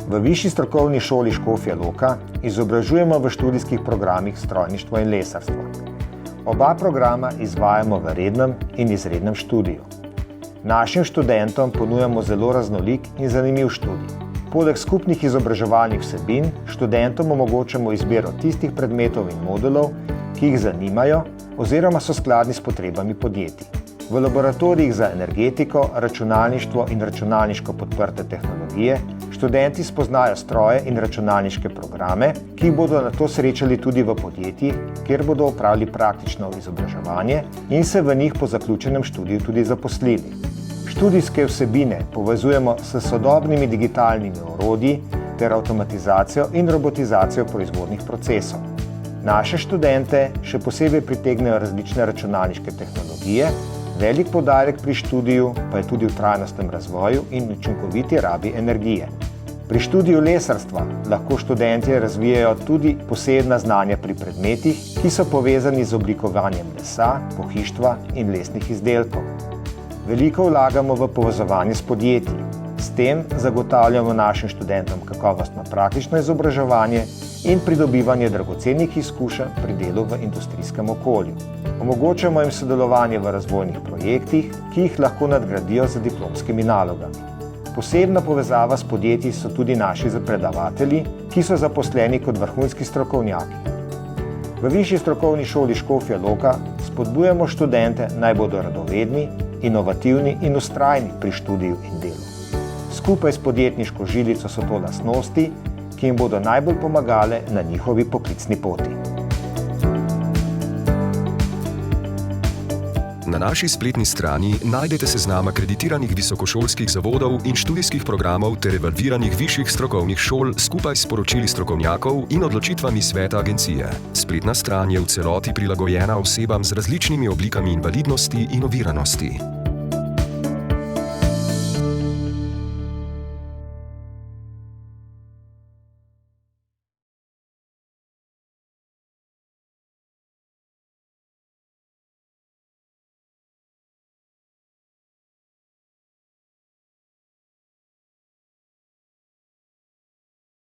V Višji strokovni šoli Škofja Loka izobražujemo v študijskih programih strojništvo in lesarstvo. Oba programa izvajamo v rednem in izrednem študiju. Našim študentom ponujamo zelo raznolik in zanimiv študij. Poleg skupnih izobraževalnih vsebin študentom omogočamo izbiro tistih predmetov in modulov, ki jih zanimajo oziroma so skladni s potrebami podjetij. V laboratorijih za energetiko, računalništvo in računalniško podprte tehnologije študenti spoznajo stroje in računalniške programe, ki jih bodo nato srečali tudi v podjetjih, kjer bodo opravili praktično izobraževanje in se v njih po zaključenem študiju tudi zaposlili. Študijske vsebine povezujemo s sodobnimi digitalnimi orodji ter avtomatizacijo in robotizacijo proizvodnih procesov. Naše študente še posebej pritegnejo različne računalniške tehnologije, velik poudarek pri študiju pa je tudi v trajnostnem razvoju in učinkoviti rabi energije. Pri študiju lesarstva lahko študentje razvijajo tudi posebna znanja pri predmetih, ki so povezani z oblikovanjem lesa, pohištva in lesnih izdelkov. Veliko vlagamo v povezovanje s podjetji. S tem zagotavljamo našim študentom kakovostno praktično izobraževanje in pridobivanje dragocenih izkušenj pri delu v industrijskem okolju. Omogočamo jim sodelovanje v razvojnih projektih, ki jih lahko nadgradijo z diplomskimi nalogami. Posebna povezava s podjetji so tudi naši predavatelji, ki so zaposleni kot vrhunski strokovnjaki. V Višji strokovni šoli Škofja Loka spodbujamo študente, naj bodo radovedni, inovativni in vztrajni pri študiju in delu. Skupaj s podjetniško žilico so to lastnosti, ki jim bodo najbolj pomagale na njihovi poklicni poti. Na naši spletni strani najdete seznam akreditiranih visokošolskih zavodov in študijskih programov ter evalviranih višjih strokovnih šol skupaj s poročili strokovnjakov in odločitvami sveta agencije. Spletna stran je v celoti prilagojena osebam z različnimi oblikami invalidnosti in oviranosti.